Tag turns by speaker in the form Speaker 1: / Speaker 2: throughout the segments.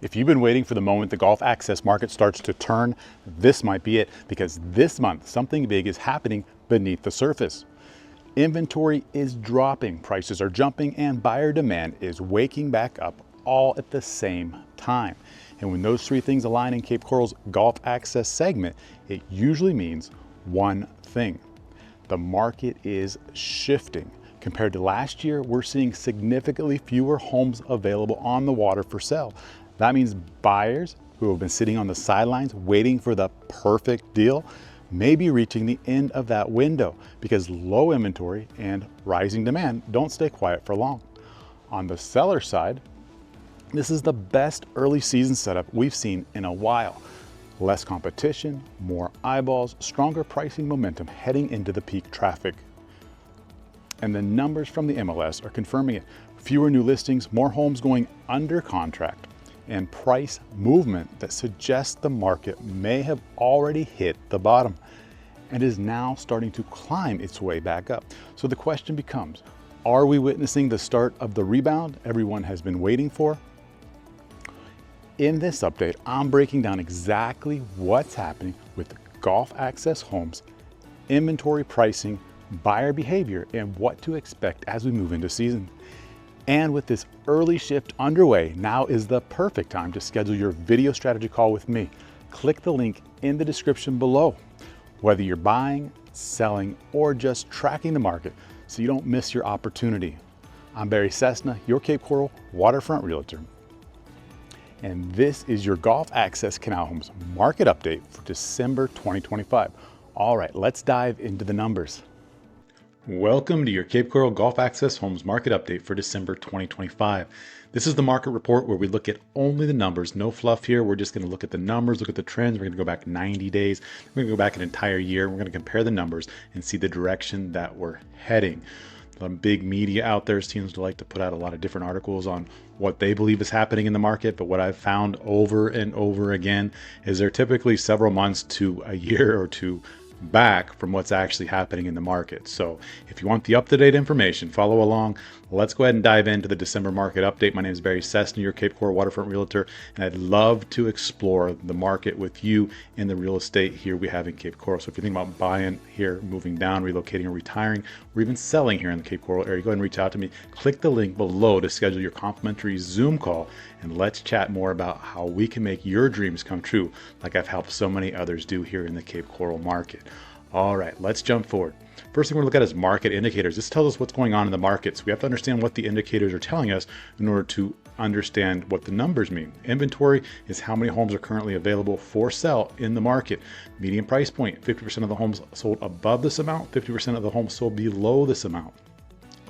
Speaker 1: If you've been waiting for the moment the golf access market starts to turn, this might be it, because this month something big is happening beneath the surface. Inventory is dropping, prices are jumping, and buyer demand is waking back up all at the same time. And when those three things align in Cape Coral's golf access segment, it usually means one thing: the market is shifting. Compared to last year, we're seeing significantly fewer homes available on the water for sale. That means buyers who have been sitting on the sidelines waiting for the perfect deal may be reaching the end of that window, because low inventory and rising demand don't stay quiet for long. On the seller side, this is the best early season setup we've seen in a while. Less competition, more eyeballs, stronger pricing momentum heading into the peak traffic. And the numbers from the MLS are confirming it. Fewer new listings, more homes going under contract, and price movement that suggests the market may have already hit the bottom and is now starting to climb its way back up. So the question becomes, are we witnessing the start of the rebound everyone has been waiting for? In this update, I'm breaking down exactly what's happening with golf access homes, inventory pricing, buyer behavior, and what to expect as we move into season. And with this early shift underway, now is the perfect time to schedule your video strategy call with me. Click the link in the description below. Whether you're buying, selling, or just tracking the market so you don't miss your opportunity. I'm Barry Cessna, your Cape Coral Waterfront Realtor. And this is your Golf Access Canal Homes market update for December 2025. All right, let's dive into the numbers. Welcome to your Cape Coral Golf Access Homes market update for December 2025. This is the market report where we look at only the numbers, no fluff here. We're just going to look at the numbers, look at the trends. We're going to go back 90 days. We're going to go back an entire year. We're going to compare the numbers and see the direction that we're heading. The big media out there seems to like to put out a lot of different articles on what they believe is happening in the market. But what I've found over and over again is they're typically several months to a year or two back from what's actually happening in the market. So if you want the up-to-date information, follow along. Let's go ahead and dive into the December market update. My name is Barry Cessna, your Cape Coral Waterfront Realtor, and I'd love to explore the market with you in the real estate here we have in Cape Coral. So if you're thinking about buying here, moving down, relocating, or retiring, or even selling here in the Cape Coral area, go ahead and reach out to me. Click the link below to schedule your complimentary Zoom call, and let's chat more about how we can make your dreams come true, like I've helped so many others do here in the Cape Coral market. All right, let's jump forward. First thing we're going to look at is market indicators. This tells us what's going on in the market. So we have to understand what the indicators are telling us in order to understand what the numbers mean. Inventory is how many homes are currently available for sale in the market. Median price point, 50% of the homes sold above this amount, 50% of the homes sold below this amount.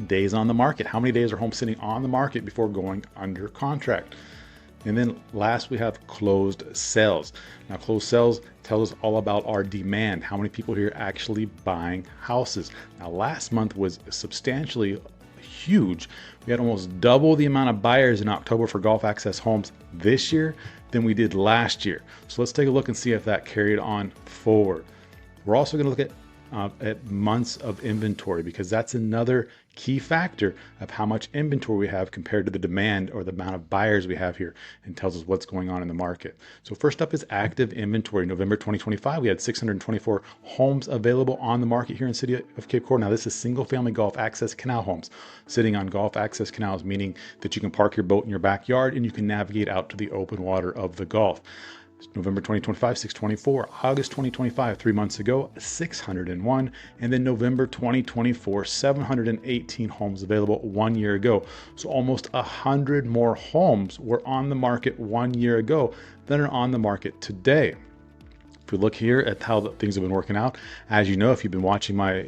Speaker 1: Days on the market, how many days are homes sitting on the market before going under contract? And then last, we have closed sales. Now, closed sales tells us all about our demand, how many people here are actually buying houses. Now, last month was substantially huge. We had almost double the amount of buyers in October for golf access homes this year than we did last year. So let's take a look and see if that carried on forward. We're also going to look at months of inventory, because that's another key factor of how much inventory we have compared to the demand or the amount of buyers we have here, and tells us what's going on in the market. So first up is active inventory. November 2025, we had 624 homes available on the market here in the city of Cape Coral. Now, this is single family golf access canal homes sitting on golf access canals, meaning that you can park your boat in your backyard and you can navigate out to the open water of the Gulf. November 2025, 624. August 2025, 3 months ago, 601. And then November 2024, 718 homes available 1 year ago. So almost 100 more homes were on the market 1 year ago than are on the market today. If we look here at how things have been working out, as you know, if you've been watching my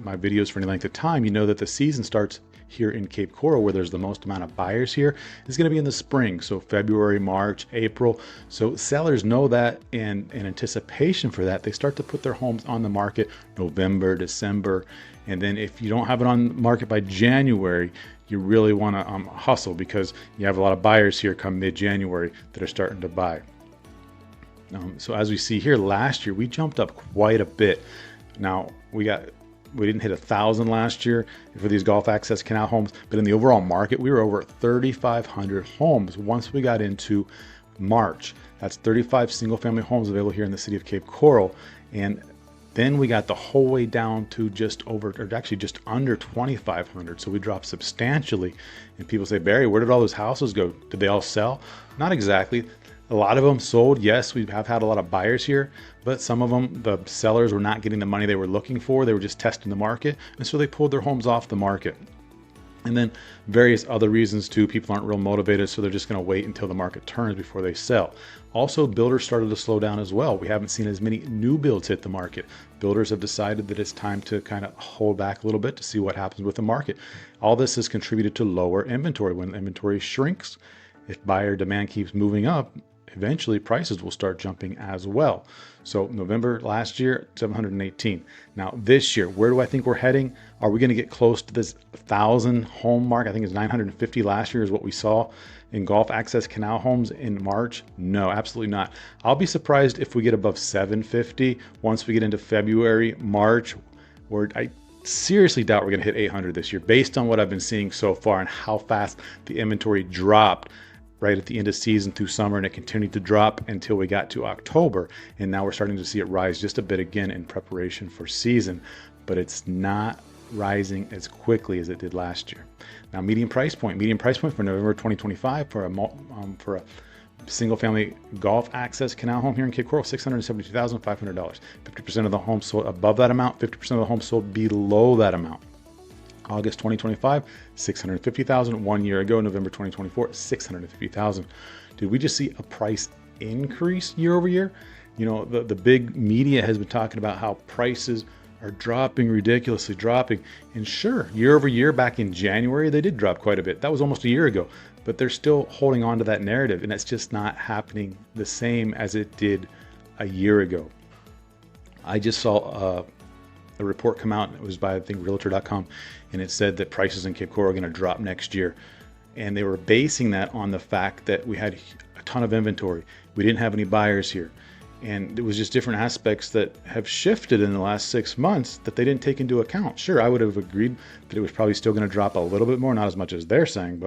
Speaker 1: videos for any length of time, you know that the season starts here in Cape Coral, where there's the most amount of buyers here, is going to be in the spring. So February, March, April. So sellers know that, and in anticipation for that, they start to put their homes on the market November, December. And then if you don't have it on the market by January, you really want to hustle, because you have a lot of buyers here come mid-January that are starting to buy. So as we see here, last year we jumped up quite a bit. Now we got We didn't hit 1,000 last year for these Gulf Access Canal homes, but in the overall market, we were over 3,500 homes once we got into March. That's 35 single-family homes available here in the city of Cape Coral, and then we got the whole way down to just over, or actually just under 2,500. So we dropped substantially. And people say, Barry, where did all those houses go? Did they all sell? Not exactly. A lot of them sold. Yes, we have had a lot of buyers here, but some of them, the sellers were not getting the money they were looking for. They were just testing the market. And so they pulled their homes off the market. And then various other reasons too. People aren't real motivated, so they're just going to wait until the market turns before they sell. Also, builders started to slow down as well. We haven't seen as many new builds hit the market. Builders have decided that it's time to kind of hold back a little bit to see what happens with the market. All this has contributed to lower inventory. When inventory shrinks, if buyer demand keeps moving up, eventually prices will start jumping as well. So November last year, 718. Now this year, where do I think we're heading? Are we going to get close to this 1,000 home mark? I think it's 950 last year is what we saw in Gulf Access Canal homes in March. No, absolutely not. I'll be surprised if we get above 750 once we get into February, March, where I seriously doubt we're going to hit 800 this year based on what I've been seeing so far and how fast the inventory dropped right at the end of season through summer, and it continued to drop until we got to October. And now we're starting to see it rise just a bit again in preparation for season, but it's not rising as quickly as it did last year. Now, median price point for November 2025 for a single family Gulf Access Canal home here in Cape Coral, $672,500. 50% of the homes sold above that amount, 50% of the homes sold below that amount. August 2025, 650,000. 1 year ago, November 2024, 650,000. Did we just see a price increase year over year? You know, the big media has been talking about how prices are dropping, ridiculously dropping. And sure, year over year, back in January, they did drop quite a bit. That was almost a year ago, but they're still holding on to that narrative, and it's just not happening the same as it did a year ago. I just saw a report come out. It was by, I think, Realtor.com, and it said that prices in Cape Coral are going to drop next year. And they were basing that on the fact that we had a ton of inventory. We didn't have any buyers here. And it was just different aspects that have shifted in the last 6 months that they didn't take into account. Sure, I would have agreed that it was probably still going to drop a little bit more, not as much as they're saying,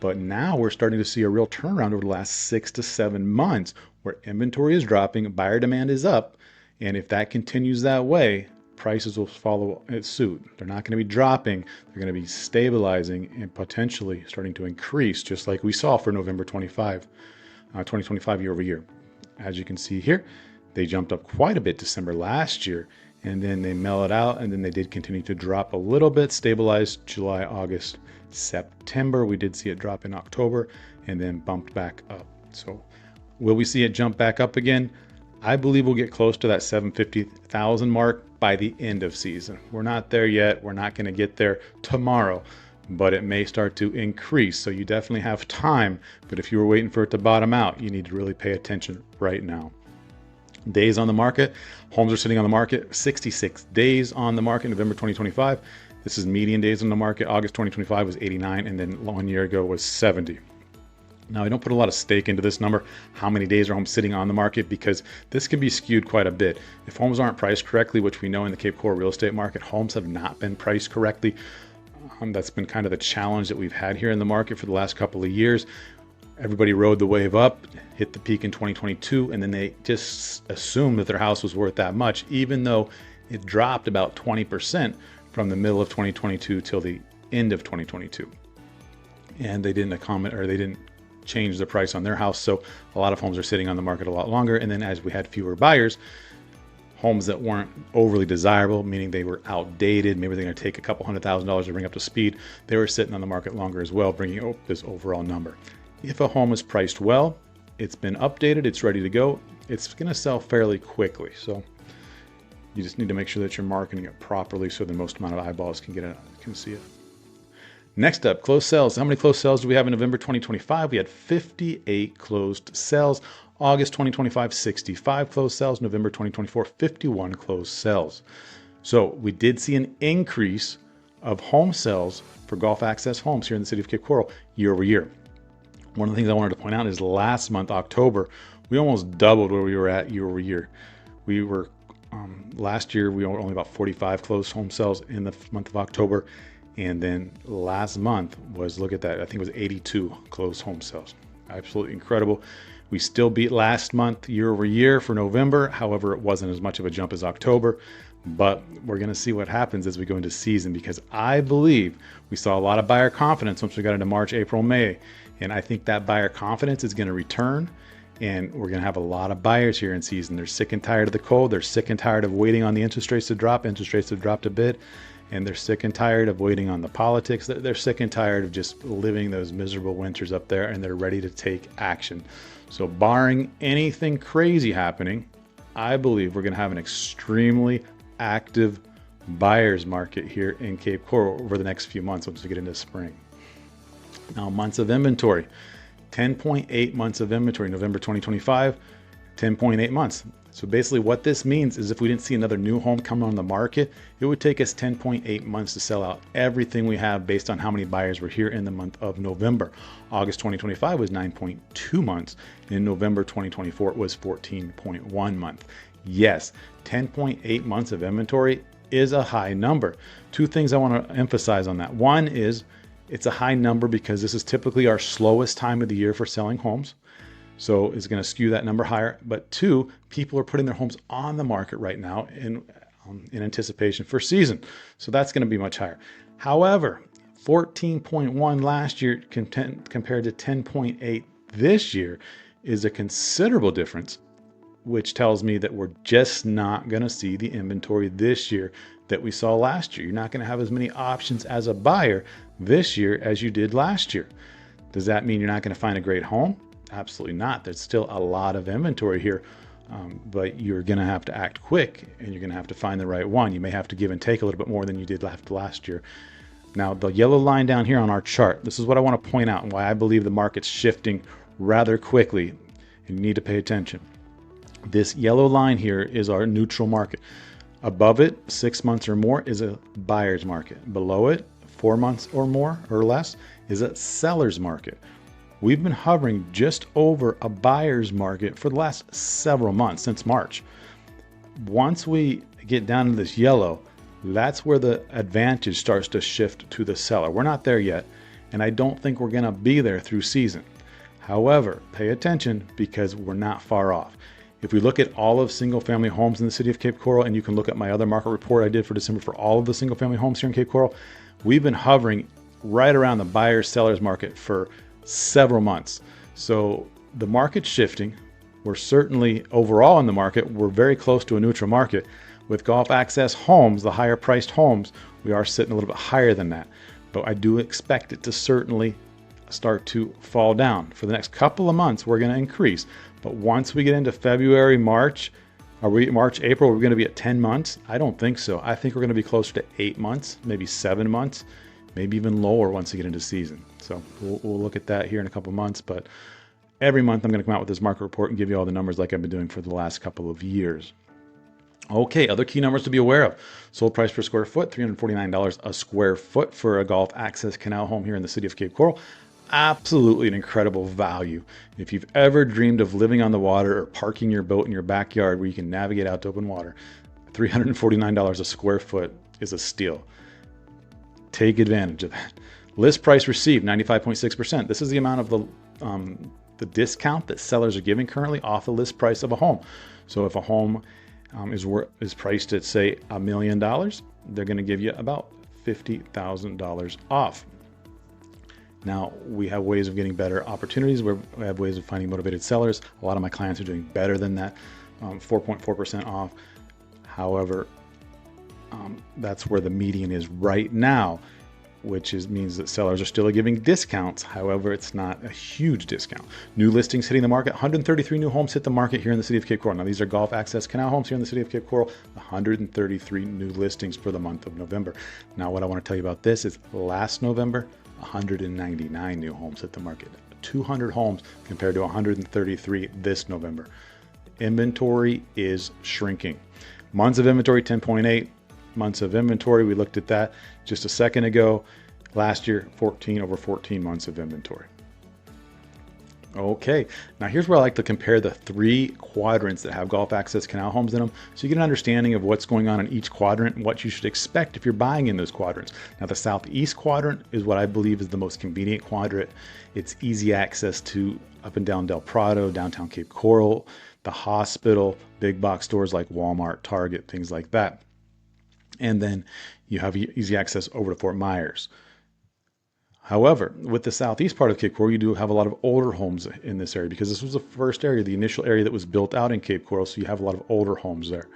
Speaker 1: but now we're starting to see a real turnaround over the last 6 to 7 months where inventory is dropping, buyer demand is up. And if that continues that way, prices will follow its suit. They're not going to be dropping. They're going to be stabilizing and potentially starting to increase, just like we saw for November 2025 year over year. As you can see here, they jumped up quite a bit December last year, and then they mellowed out, and then they did continue to drop a little bit, stabilized July, August, September. We did see it drop in October and then bumped back up. So will we see it jump back up again? I believe we'll get close to that 750,000 mark by the end of season. We're not there yet. We're not going to get there tomorrow, but it may start to increase. So you definitely have time. But if you were waiting for it to bottom out, you need to really pay attention right now. Days on the market. Homes are sitting on the market 66 days on the market, November 2025. This is median days on the market. August 2025 was 89, and then 1 year ago was 70. Now, I don't put a lot of stake into this number, how many days are homes sitting on the market, because this can be skewed quite a bit. If homes aren't priced correctly, which we know in the Cape Coral real estate market, homes have not been priced correctly. That's been kind of the challenge that we've had here in the market for the last couple of years. Everybody rode the wave up, hit the peak in 2022, and then they just assumed that their house was worth that much, even though it dropped about 20% from the middle of 2022 till the end of 2022. And they didn't change the price on their house. So a lot of homes are sitting on the market a lot longer. And then as we had fewer buyers, homes that weren't overly desirable, meaning they were outdated, maybe they're going to take a couple $100,000 to bring up to speed, they were sitting on the market longer as well, bringing up this overall number. If a home is priced well, it's been updated, it's ready to go, it's going to sell fairly quickly. So you just need to make sure that you're marketing it properly so the most amount of eyeballs can see it. Next up, closed sales. How many closed sales do we have in November 2025? We had 58 closed sales. August 2025, 65 closed sales. November 2024, 51 closed sales. So we did see an increase of home sales for Gulf Access homes here in the city of Cape Coral year over year. One of the things I wanted to point out is last month, October, we almost doubled where we were at year over year. We were Last year, we were only about 45 closed home sales in the month of October. And then last month was, look at that, I think it was 82 closed home sales. Absolutely incredible. We still beat last month year over year for November. However, it wasn't as much of a jump as October. But we're going to see what happens as we go into season, because I believe we saw a lot of buyer confidence once we got into March, April, May. And I think that buyer confidence is going to return. And we're going to have a lot of buyers here in season. They're sick and tired of the cold. They're sick and tired of waiting on the interest rates to drop. Interest rates have dropped a bit. And they're sick and tired of waiting on the politics. They're sick and tired of just living those miserable winters up there, and they're ready to take action. So barring anything crazy happening, I believe we're going to have an extremely active buyer's market here in Cape Coral over the next few months once we get into spring. Now, months of inventory, 10.8 months of inventory, November 2025, 10.8 months. So basically what this means is if we didn't see another new home come on the market, it would take us 10.8 months to sell out everything we have based on how many buyers were here in the month of November. August 2025 was 9.2 months. In November 2024, it was 14.1 months. Yes, 10.8 months of inventory is a high number. Two things I want to emphasize on that. One is it's a high number because this is typically our slowest time of the year for selling homes. So it's going to skew that number higher. But two, people are putting their homes on the market right now in anticipation for season. So that's going to be much higher. However, 14.1 last year compared to 10.8 this year is a considerable difference, which tells me that we're just not going to see the inventory this year that we saw last year. You're not going to have as many options as a buyer this year as you did last year. Does that mean you're not going to find a great home? Absolutely not. There's still a lot of inventory here, but you're going to have to act quick, and you're going to have to find the right one. You may have to give and take a little bit more than you did last year. Now, the yellow line down here on our chart, this is what I want to point out and why I believe the market's shifting rather quickly, and you need to pay attention. This yellow line here is our neutral market. Above it, 6 months or more, is a buyer's market. Below it, 4 months or more or less, is a seller's market. We've been hovering just over a buyer's market for the last several months, since March. Once we get down to this yellow, that's where the advantage starts to shift to the seller. We're not there yet, and I don't think we're going to be there through season. However, pay attention because we're not far off. If we look at all of single family homes in the city of Cape Coral, and you can look at my other market report I did for December for all of the single family homes here in Cape Coral, we've been hovering right around the buyer's seller's market for several months. So the market's shifting. We're certainly overall in the market, we're very close to a neutral market. With Gulf Access homes, the higher priced homes, we are sitting a little bit higher than that. But I do expect it to certainly start to fall down. For the next couple of months, we're going to increase. But once we get into February, March, April, we're going to be at 10 months? I don't think so. I think we're going to be closer to 8 months, maybe 7 months, maybe even lower once we get into season. So we'll look at that here in a couple of months. But every month I'm going to come out with this market report and give you all the numbers like I've been doing for the last couple of years. Okay, other key numbers to be aware of. Sold price per square foot, $349 a square foot for a Gulf Access Canal home here in the city of Cape Coral. Absolutely an incredible value. If you've ever dreamed of living on the water or parking your boat in your backyard where you can navigate out to open water, $349 a square foot is a steal. Take advantage of that. List price received, 95.6%. This is the amount of the discount that sellers are giving currently off the list price of a home. So if a home is priced at, say, $1 million, they're going to give you about $50,000 off. Now, we have ways of getting better opportunities. We have ways of finding motivated sellers. A lot of my clients are doing better than that, 4.4% off. However, that's where the median is right now, which means that sellers are still giving discounts. However, it's not a huge discount. New listings hitting the market. 133 new homes hit the market here in the city of Cape Coral. Now, these are Gulf Access Canal homes here in the city of Cape Coral. 133 new listings for the month of November. Now, what I want to tell you about this is last November, 199 new homes hit the market. 200 homes compared to 133 this November. Inventory is shrinking. Months of inventory, 10.8 months of inventory. We looked at that just a second ago. Last year, over 14 months of inventory. Okay, now here's where I like to compare the three quadrants that have Gulf Access Canal homes in them, so you get an understanding of what's going on in each quadrant and what you should expect if you're buying in those quadrants. Now the southeast quadrant is what I believe is the most convenient quadrant. It's easy access to up and down Del Prado, downtown Cape Coral, the hospital, big box stores like Walmart, Target, things like that. And then you have easy access over to Fort Myers. However, with the southeast part of Cape Coral, you do have a lot of older homes in this area because this was the first area, the initial area that was built out in Cape Coral. So you have a lot of older homes there.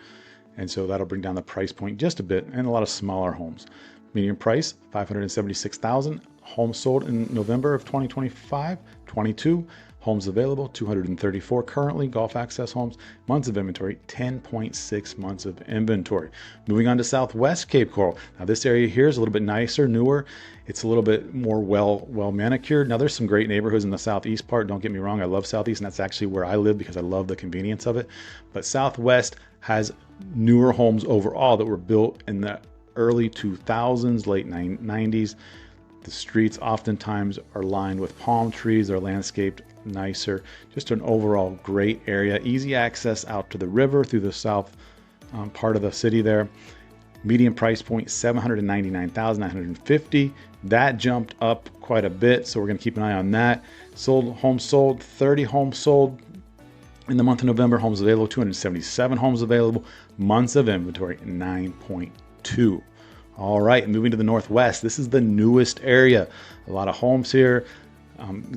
Speaker 1: And so that'll bring down the price point just a bit, and a lot of smaller homes. Median price, $576,000. Homes sold in November of 2025, 22. Homes available, 234 currently, Gulf Access homes. Months of inventory, 10.6 months of inventory. Moving on to Southwest Cape Coral. Now this area here is a little bit nicer, newer. It's a little bit more well manicured. Now there's some great neighborhoods in the southeast part. Don't get me wrong, I love Southeast, and that's actually where I live because I love the convenience of it. But Southwest has newer homes overall that were built in the early 2000s, late 90s. The streets oftentimes are lined with palm trees. They're landscaped nicer. Just an overall great area. Easy access out to the river through the south part of the city there. Median price point, $799,950. That jumped up quite a bit, so we're going to keep an eye on that. Homes sold, 30 homes sold in the month of November. Homes available, 277 homes available. Months of inventory, 9.2. All right, moving to the Northwest. This is the newest area. A lot of homes here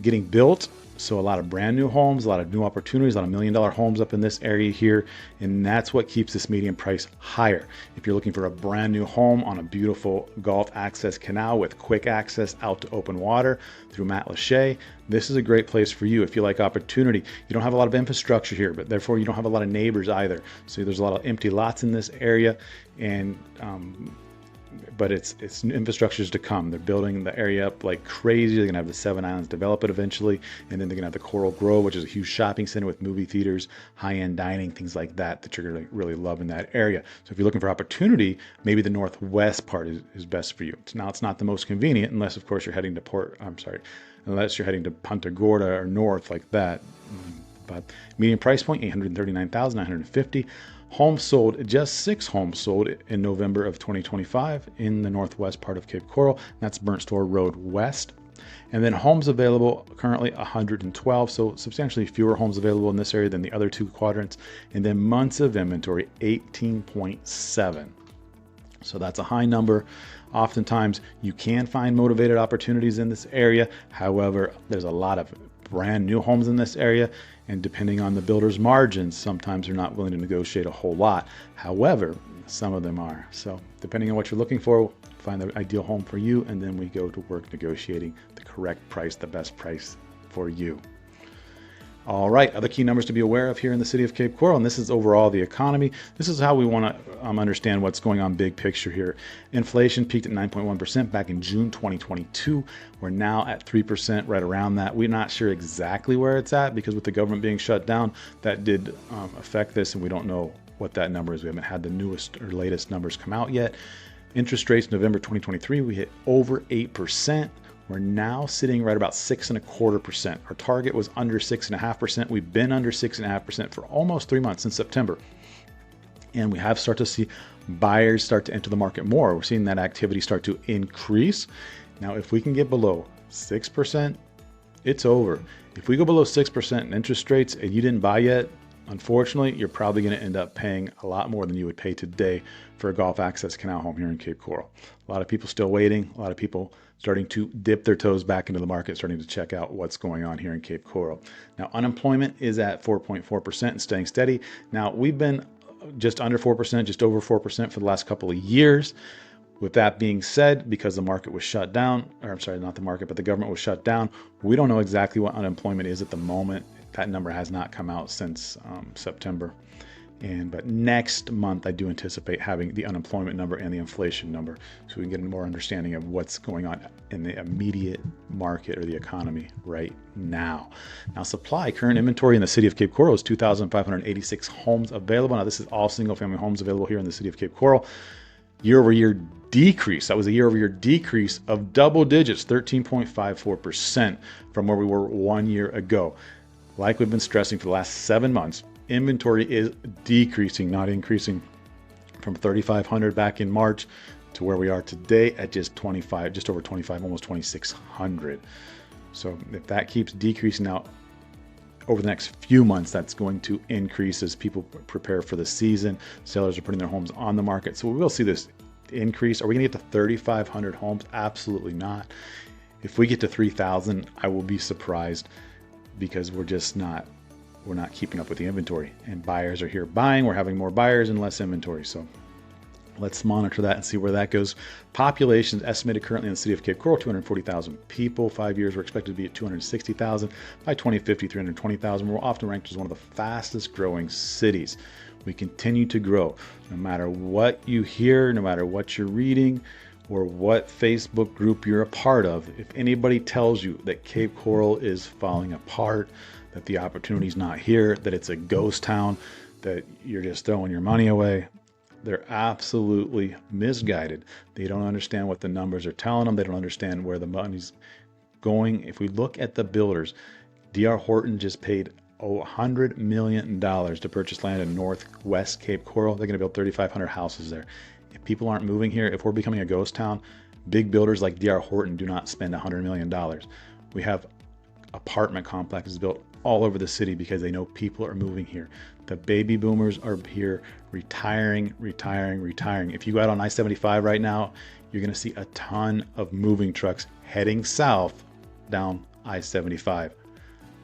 Speaker 1: getting built. So a lot of brand new homes, a lot of new opportunities, a lot of $1 million homes up in this area here. And that's what keeps this median price higher. If you're looking for a brand new home on a beautiful Gulf Access Canal with quick access out to open water through Matlacha, this is a great place for you. If you like opportunity, you don't have a lot of infrastructure here, but therefore you don't have a lot of neighbors either. So there's a lot of empty lots in this area, and but it's infrastructures to come. They're building the area up like crazy. They're gonna have the Seven Islands develop it eventually, and then they're gonna have the Coral Grove, which is a huge shopping center with movie theaters, high-end dining, things like that you're gonna really love in that area. So if you're looking for opportunity, maybe the Northwest part is best for you. Now it's not the most convenient, unless of course you're heading to unless you're heading to Punta Gorda or north like that. But median price point, $839,950. Homes sold, just 6 homes sold in November of 2025 in the northwest part of Cape Coral. That's Burnt Store Road West. And then homes available, currently 112, so substantially fewer homes available in this area than the other two quadrants. And then months of inventory, 18.7. So that's a high number. Oftentimes you can find motivated opportunities in this area. However, there's a lot of brand new homes in this area, and depending on the builder's margins, sometimes they're not willing to negotiate a whole lot. However, some of them are. So depending on what you're looking for, we'll find the ideal home for you, and then we go to work negotiating the correct price, the best price for you. All right, other key numbers to be aware of here in the city of Cape Coral, and this is overall the economy. This is how we want to understand what's going on big picture here. Inflation peaked at 9.1% back in June 2022. We're now at 3%, right around that. We're not sure exactly where it's at because with the government being shut down, that did affect this, and we don't know what that number is. We haven't had the newest or latest numbers come out yet. Interest rates, November 2023, we hit over 8%. We're now sitting right about 6.25%. Our target was under 6.5%. We've been under 6.5% for almost 3 months since September. And we have started to see buyers start to enter the market more. We're seeing that activity start to increase. Now, if we can get below 6%, it's over. If we go below 6% in interest rates and you didn't buy yet, unfortunately, you're probably going to end up paying a lot more than you would pay today for a Gulf Access Canal home here in Cape Coral. A lot of people still waiting. A lot of people starting to dip their toes back into the market, starting to check out what's going on here in Cape Coral. Now, unemployment is at 4.4% and staying steady. Now, we've been just under 4%, just over 4% for the last couple of years. With that being said, because the market was shut down, or I'm sorry, not the market, but the government was shut down, we don't know exactly what unemployment is at the moment. That number has not come out since September. But next month, I do anticipate having the unemployment number and the inflation number so we can get a more understanding of what's going on in the immediate market or the economy right now. Now, supply, current inventory in the city of Cape Coral is 2,586 homes available. Now, this is all single family homes available here in the city of Cape Coral. year-over-year decrease. That was a year-over-year decrease of double digits, 13.54% from where we were 1 year ago. Like we've been stressing for the last 7 months, inventory is decreasing, not increasing, from 3,500 back in March to where we are today at just over 25, almost 2,600. So if that keeps decreasing now over the next few months, that's going to increase as people prepare for the season. Sellers are putting their homes on the market. So we will see this increase. Are we gonna get to 3,500 homes? Absolutely not. If we get to 3,000, I will be surprised, because we're not keeping up with the inventory, and buyers are here buying. We're having more buyers and less inventory. So let's monitor that and see where that goes. Population is estimated currently in the city of Cape Coral, 240,000 people. 5 years, we're expected to be at 260,000. By 2050, 320,000. We're often ranked as one of the fastest growing cities. We continue to grow. No matter what you hear, no matter what you're reading, or what Facebook group you're a part of, if anybody tells you that Cape Coral is falling apart, that the opportunity's not here, that it's a ghost town, that you're just throwing your money away, they're absolutely misguided. They don't understand what the numbers are telling them. They don't understand where the money's going. If we look at the builders, D.R. Horton just paid $100 million to purchase land in Northwest Cape Coral. They're going to build 3,500 houses there. If people aren't moving here, if we're becoming a ghost town, big builders like D.R. Horton do not spend $100 million. We have apartment complexes built all over the city because they know people are moving here. The baby boomers are here retiring. If you go out on I-75 right now, you're going to see a ton of moving trucks heading south down I-75.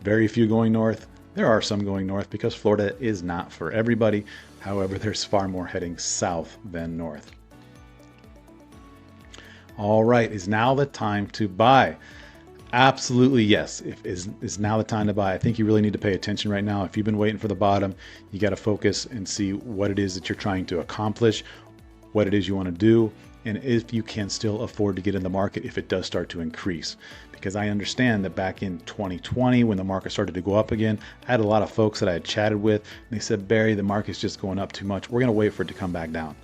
Speaker 1: Very few going north. There are some going north because Florida is not for everybody. However, there's far more heading south than north. All right, is now the time to buy? Absolutely yes. Is now the time to buy. I think you really need to pay attention right now. If you've been waiting for the bottom, you got to focus and see what it is that you're trying to accomplish, what it is you want to do, and if you can still afford to get in the market if it does start to increase. Because I understand that back in 2020, when the market started to go up again, I had a lot of folks that I had chatted with, and they said, Barry, the market's just going up too much. We're going to wait for it to come back down.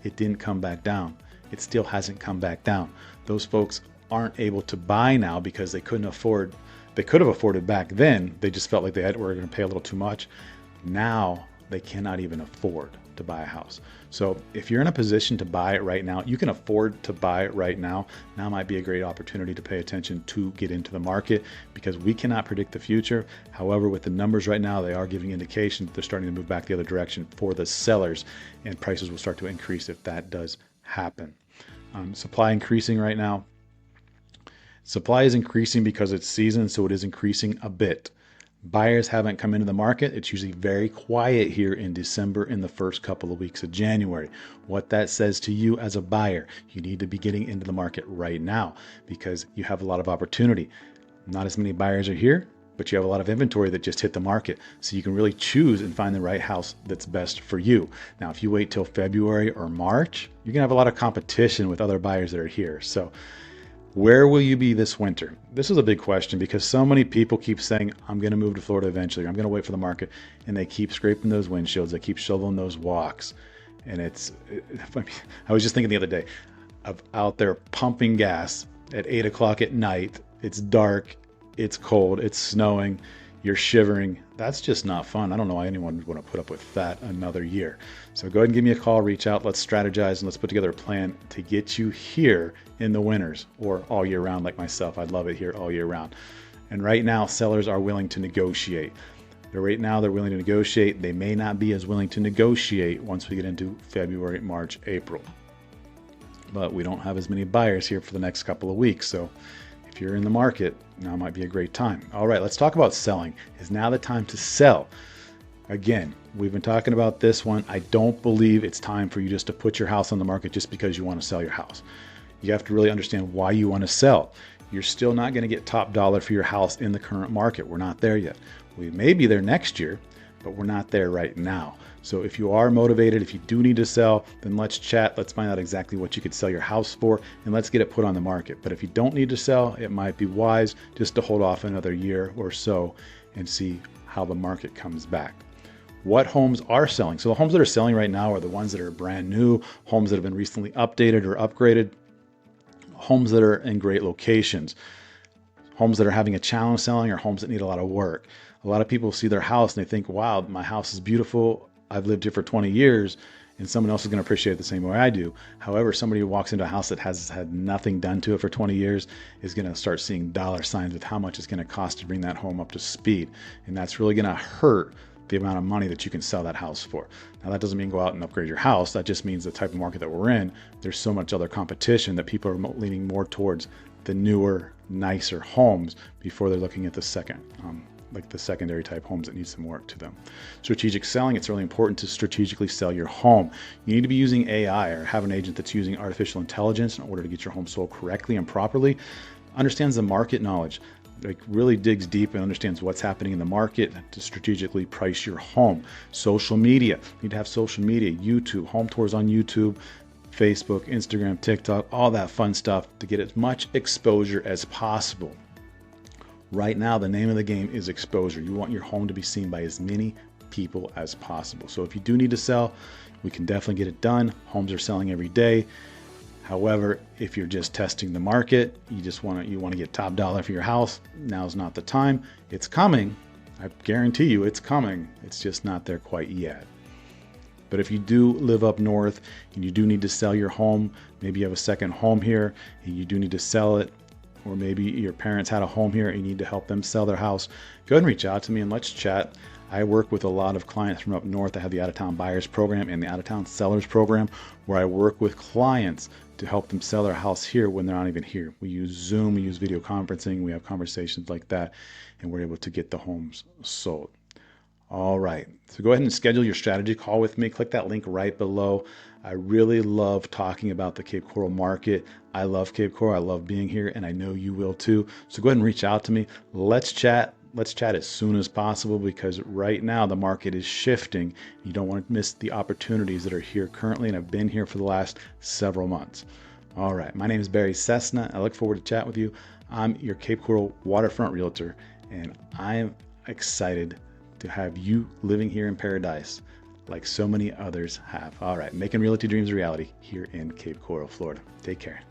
Speaker 1: It didn't come back down. It still hasn't come back down. Those folks aren't able to buy now because they couldn't afford. They could have afforded back then. They just felt like were going to pay a little too much. Now they cannot even afford to buy a house. So if you're in a position to buy it right now, you can afford to buy it right now. Now might be a great opportunity to pay attention to get into the market, because we cannot predict the future. However, with the numbers right now, they are giving indication that they're starting to move back the other direction for the sellers, and prices will start to increase if that does happen. Supply increasing right now. Supply is increasing because it's season, so it is increasing a bit. Buyers haven't come into the market. It's usually very quiet here in December, in the first couple of weeks of January. What that says to you as a buyer, you need to be getting into the market right now because you have a lot of opportunity. Not as many buyers are here, but you have a lot of inventory that just hit the market. So you can really choose and find the right house that's best for you. Now, if you wait till February or March, you're gonna have a lot of competition with other buyers that are here. So where will you be this winter? This is a big question because so many people keep saying, I'm going to move to Florida eventually. I'm going to wait for the market. And they keep scraping those windshields. They keep shoveling those walks. And I was just thinking the other day of out there pumping gas at 8 o'clock at night. It's dark. It's cold. It's snowing. You're shivering. That's just not fun. I don't know why anyone would want to put up with that another year. So go ahead and give me a call, reach out, let's strategize, and let's put together a plan to get you here in the winters or all year round like myself. I'd love it here all year round. And right now, sellers are willing to negotiate. Right now, they're willing to negotiate. They may not be as willing to negotiate once we get into February, March, April. But we don't have as many buyers here for the next couple of weeks. So if you're in the market, now might be a great time. All right, let's talk about selling. Is now the time to sell? Again, we've been talking about this one. I don't believe it's time for you just to put your house on the market just because you want to sell your house. You have to really understand why you want to sell. You're still not going to get top dollar for your house in the current market. We're not there yet. We may be there next year, but we're not there right now. So if you are motivated, if you do need to sell, then let's chat. Let's find out exactly what you could sell your house for, and let's get it put on the market. But if you don't need to sell, it might be wise just to hold off another year or so and see how the market comes back. what homes are selling. So the homes that are selling right now are the ones that are brand new, homes that have been recently updated or upgraded, homes that are in great locations. Homes that are having a challenge selling are homes that need a lot of work. A lot of people see their house and they think, wow, my house is beautiful. I've lived here for 20 years and someone else is going to appreciate it the same way I do. However, somebody who walks into a house that has had nothing done to it for 20 years is going to start seeing dollar signs with how much it's going to cost to bring that home up to speed. And that's really going to hurt the amount of money that you can sell that house for. Now, that doesn't mean go out and upgrade your house. That just means the type of market that we're in, there's so much other competition that people are leaning more towards the newer, nicer homes before they're looking at the secondary type homes that need some work to them. Strategic selling, it's really important to strategically sell your home. You need to be using AI or have an agent that's using artificial intelligence in order to get your home sold correctly and properly, understands the market knowledge, like really digs deep and understands what's happening in the market to strategically price your home. Social media, you need to have social media, YouTube, home tours on YouTube, Facebook, Instagram, TikTok, all that fun stuff to get as much exposure as possible. Right now, the name of the game is exposure. You want your home to be seen by as many people as possible. So if you do need to sell, we can definitely get it done. Homes are selling every day. However, if you're just testing the market, you want to get top dollar for your house, now's not the time. It's coming. I guarantee you it's coming. It's just not there quite yet. But if you do live up north and you do need to sell your home, maybe you have a second home here and you do need to sell it, or maybe your parents had a home here and you need to help them sell their house, go ahead and reach out to me and let's chat. I work with a lot of clients from up north. I have the out-of-town buyers program and the out-of-town sellers program where I work with clients to help them sell their house here when they're not even here. We use Zoom, we use video conferencing, we have conversations like that, and we're able to get the homes sold. All right, so go ahead and schedule your strategy call with me. Click that link right below. I really love talking about the Cape Coral market. I love Cape Coral. I love being here, and I know you will too. So go ahead and reach out to me. Let's chat. Let's chat as soon as possible because right now the market is shifting. You don't want to miss the opportunities that are here currently and have been here for the last several months. All right, my name is Barry Cessna. I look forward to chatting with you. I'm your Cape Coral Waterfront Realtor, and I am excited to have you living here in paradise like so many others have. All right, making realty dreams a reality here in Cape Coral, Florida. Take care.